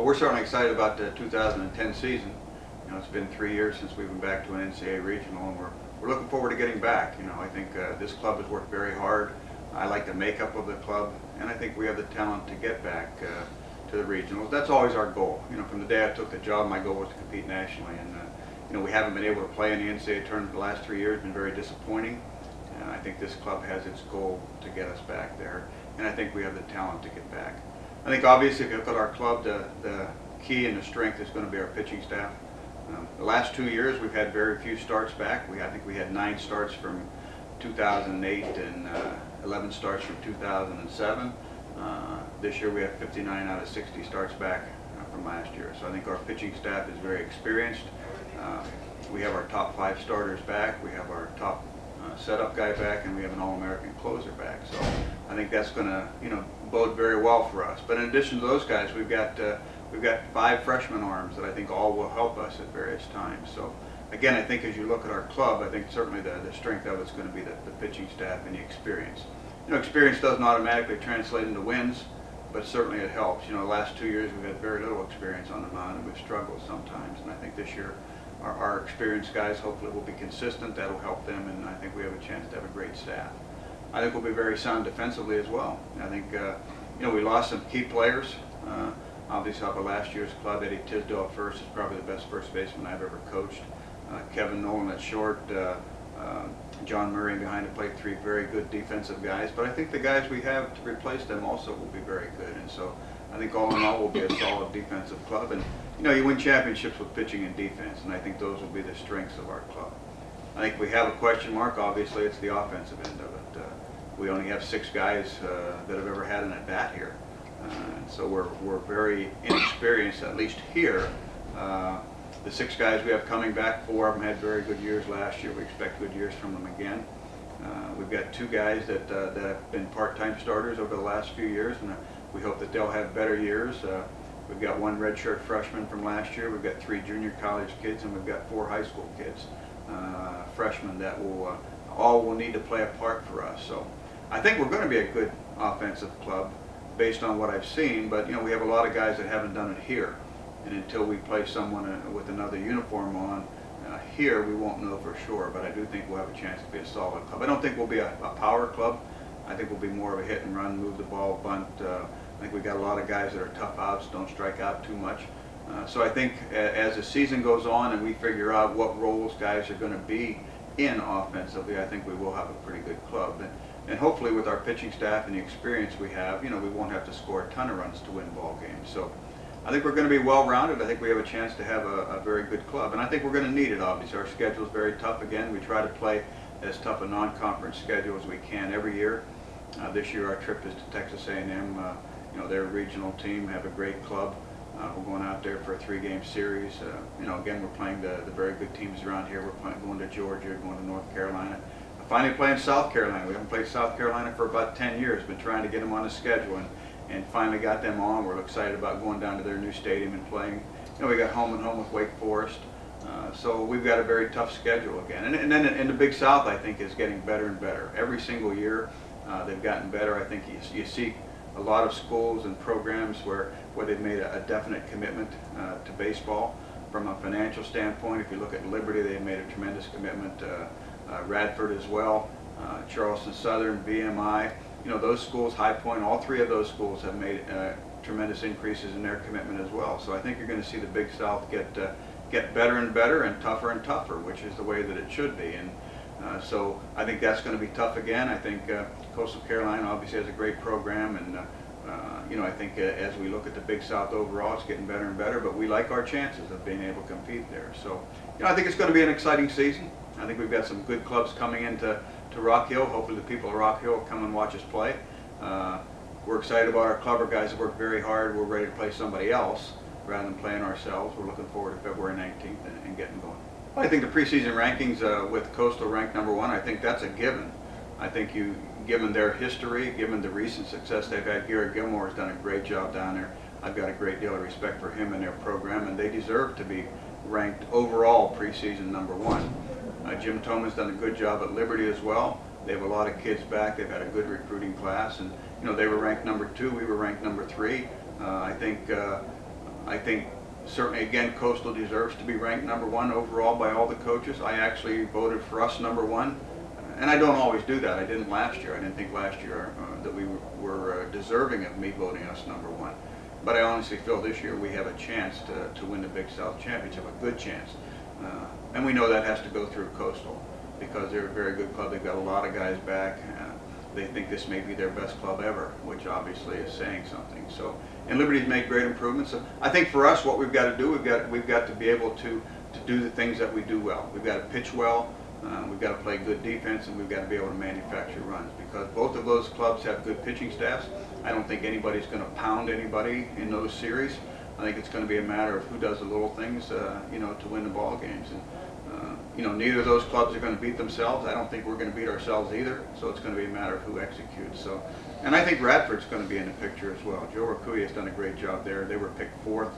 Well, we're certainly excited about the 2010 season. It's been 3 years since we've been back to an NCAA regional, and we're looking forward to getting back. I think this club has worked very hard. I like the makeup of the club, and I think we have the talent to get back to the regionals. That's always our goal. From the day I took the job, my goal was to compete nationally, and we haven't been able to play in the NCAA tournament the last 3 years. It's been very disappointing. And I think this club has its goal to get us back there, and I think we have the talent to get back. I think obviously if you look at our club, the key and the strength is going to be our pitching staff. The last 2 years we've had very few starts back. I think we had 9 starts from 2008 and 11 starts from 2007. This year we have 59 out of 60 starts back from last year. So I think our pitching staff is very experienced. We have our top 5 starters back. We have our top setup guy back, and we have an All-American closer back. So I think that's going to bode very well for us. But in addition to those guys, we've got 5 freshman arms that I think all will help us at various times. So again, I think as you look at our club, I think certainly the strength of it's going to be the pitching staff and the experience. Experience doesn't automatically translate into wins, but certainly it helps. The last 2 years we've had very little experience on the mound, and we've struggled sometimes. And I think this year our experienced guys hopefully will be consistent. That'll help them, and I think we have a chance to have a great staff. I think we'll be very sound defensively as well. I think we lost some key players. Obviously, off of last year's club, Eddie Tisdale at first is probably the best first baseman I've ever coached. Kevin Nolan at short, John Murray behind the plate, 3 very good defensive guys. But I think the guys we have to replace them also will be very good. And so I think all in all we'll be a solid defensive club. And you win championships with pitching and defense, and I think those will be the strengths of our club. I think we have a question mark. Obviously, it's the offensive end of it. We only have 6 guys that have ever had an at-bat here. So we're very inexperienced, at least here. The 6 guys we have coming back, 4 of them had very good years last year. We expect good years from them again. We've got 2 guys that have been part-time starters over the last few years, and we hope that they'll have better years. We've got 1 redshirt freshman from last year. We've got 3 junior college kids, and we've got 4 high school kids, freshmen that will all will need to play a part for us. So I think we're going to be a good offensive club based on what I've seen, but we have a lot of guys that haven't done it here, and until we play someone with another uniform on here, we won't know for sure. But I do think we'll have a chance to be a solid club. I don't think we'll be a power club. I think we'll be more of a hit and run, move the ball, bunt. I think we've got a lot of guys that are tough outs, don't strike out too much. So I think as the season goes on and we figure out what roles guys are going to be in offensively, I think we will have a pretty good club. And hopefully with our pitching staff and the experience we have, we won't have to score a ton of runs to win ball games. So I think we're going to be well-rounded. I think we have a chance to have a very good club. And I think we're going to need it, obviously. Our schedule is very tough again. We try to play as tough a non-conference schedule as we can every year. This year our trip is to Texas A&M. Their regional team have a great club. We're going out there for a 3-game series. Again, we're playing the very good teams around here. We're going to Georgia, going to North Carolina. Finally playing South Carolina. We haven't played South Carolina for about 10 years. Been trying to get them on the schedule, and finally got them on. We're excited about going down to their new stadium and playing. We got home and home with Wake Forest. So we've got a very tough schedule again. And then in the Big South, I think, is getting better and better. Every single year they've gotten better. I think you see a lot of schools and programs where they've made a definite commitment to baseball. From a financial standpoint, if you look at Liberty, they've made a tremendous commitment. Radford as well, Charleston Southern, VMI. Those schools, High Point, all 3 of those schools have made tremendous increases in their commitment as well. So I think you're going to see the Big South get better and better and tougher, which is the way that it should be. And so I think that's going to be tough again. I think Coastal Carolina obviously has a great program, and I think as we look at the Big South overall, it's getting better and better, but we like our chances of being able to compete there. So I think it's going to be an exciting season. I think we've got some good clubs coming into Rock Hill. Hopefully the people of Rock Hill will come and watch us play. We're excited about our club. Our guys have worked very hard. We're ready to play somebody else rather than playing ourselves. We're looking forward to February 19th and getting going. I think the preseason rankings with Coastal ranked #1, I think that's a given. I think given their history, given the recent success they've had, Garrett Gilmore has done a great job down there. I've got a great deal of respect for him and their program, and they deserve to be ranked overall preseason #1. Jim Thoman's done a good job at Liberty as well. They have a lot of kids back. They've had a good recruiting class, and they were ranked #2. We were ranked #3. I think I think certainly, again, Coastal deserves to be ranked #1 overall by all the coaches. I actually voted for us #1, and I don't always do that. I didn't last year. I didn't think last year that we were deserving of me voting us #1. But I honestly feel this year we have a chance to win the Big South Championship, a good chance. And we know that has to go through Coastal because they're a very good club. They've got a lot of guys back. They think this may be their best club ever, which obviously is saying something. So, and Liberty's made great improvements. So I think for us, what we've got to do, we've got to be able to do the things that we do well. We've got to pitch well. We've got to play good defense, and we've got to be able to manufacture runs because both of those clubs have good pitching staffs. I don't think anybody's going to pound anybody in those series. I think it's going to be a matter of who does the little things, you know, to win the ball games. And you know, neither of those clubs are going to beat themselves. I don't think we're going to beat ourselves either. So it's going to be a matter of who executes. So, and I think Radford's going to be in the picture as well. Joe Hudak has done a great job there. They were picked 4th.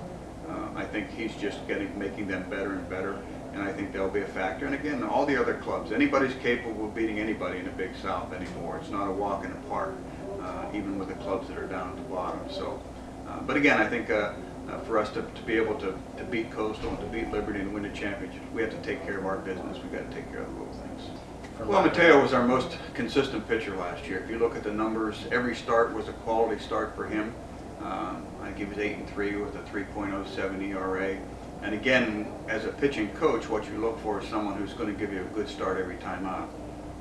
I think he's just making them better and better. And I think they'll be a factor. And again, all the other clubs, anybody's capable of beating anybody in the Big South anymore. It's not a walk in the park, even with the clubs that are down at the bottom. So, but again, I think for us to be able to beat Coastal and to beat Liberty and win the championship, we have to take care of our business. We've got to take care of the little things. Well, Mateo was our most consistent pitcher last year. If you look at the numbers, every start was a quality start for him. I think he was 8-3 with a 3.07 ERA. And again, as a pitching coach, what you look for is someone who's going to give you a good start every time out.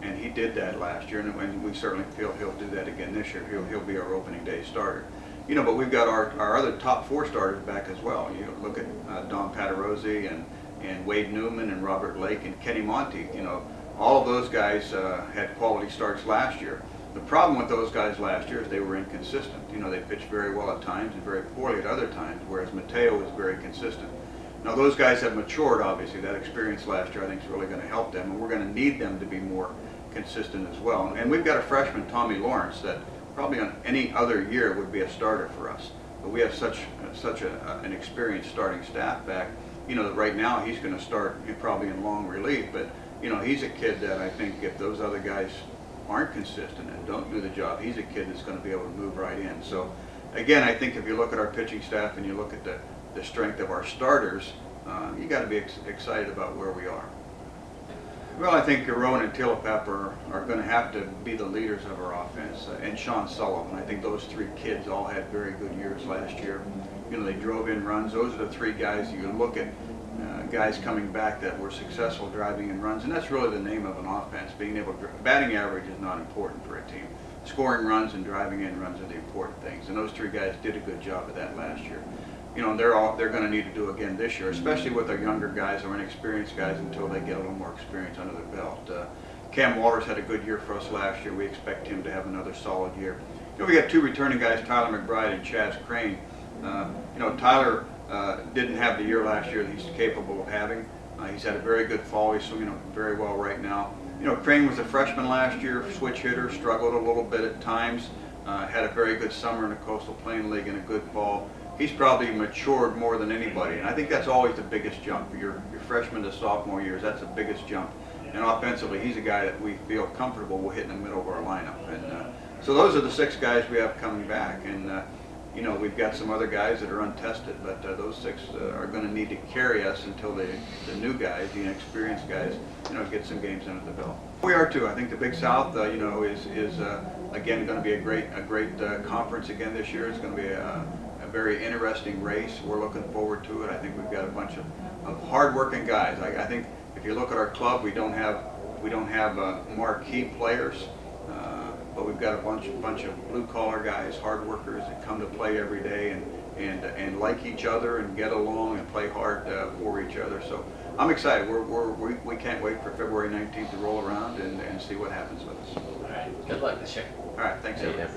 And he did that last year, and we certainly feel he'll do that again this year. He'll be our opening day starter. You know, but we've got our other top 4 starters back as well. You look at Don Patarozzi and Wade Newman and Robert Lake and Kenny Monty. You know, all of those guys had quality starts last year. The problem with those guys last year is they were inconsistent. You know, they pitched very well at times and very poorly at other times, whereas Mateo was very consistent. Now those guys have matured, obviously. That experience last year I think is really going to help them, and we're going to need them to be more consistent as well. And we've got a freshman, Tommy Lawrence, that probably on any other year would be a starter for us. But we have such an experienced starting staff back, you know, that right now he's going to start probably in long relief. But, you know, he's a kid that I think if those other guys aren't consistent and don't do the job, he's a kid that's going to be able to move right in. So, again, I think if you look at our pitching staff and you look at the strength of our starters, you got to be excited about where we are. Well, I think Rowan and Tillipap are going to have to be the leaders of our offense, and Sean Sullivan. I think those 3 kids all had very good years last year. You know, they drove in runs. Those are the 3 guys you look at, guys coming back that were successful driving in runs, and that's really the name of an offense. Being able to, batting average is not important for a team. Scoring runs and driving in runs are the important things, and those 3 guys did a good job of that last year. You know, they're going to need to do again this year, especially with our younger guys or inexperienced guys until they get a little more experience under their belt. Cam Walters had a good year for us last year. We expect him to have another solid year. You know, we got 2 returning guys, Tyler McBride and Chaz Crane. You know, Tyler didn't have the year last year that he's capable of having. He's had a very good fall. He's swinging very well right now. You know, Crane was a freshman last year, switch hitter, struggled a little bit at times. Had a very good summer in the Coastal Plain League and a good fall. He's probably matured more than anybody, and I think that's always the biggest jump. Your freshman to sophomore years, that's the biggest jump. And offensively, he's a guy that we feel comfortable will hit in the middle of our lineup. And so those are the 6 guys we have coming back. And you know, we've got some other guys that are untested, but those 6 are going to need to carry us until the new guys, the inexperienced guys, you know, get some games under the belt. We are too. I think the Big South, you know, is again going to be a great conference again this year. It's going to be a very interesting race. We're looking forward to it. I think we've got a bunch of hard-working guys. I think if you look at our club, we don't have marquee players, but we've got a bunch of blue-collar guys, hard workers that come to play every day and like each other and get along and play hard for each other. So I'm excited. We can't wait for February 19th to roll around and see what happens with us. All right. Good luck this year. All right. Thanks, everyone.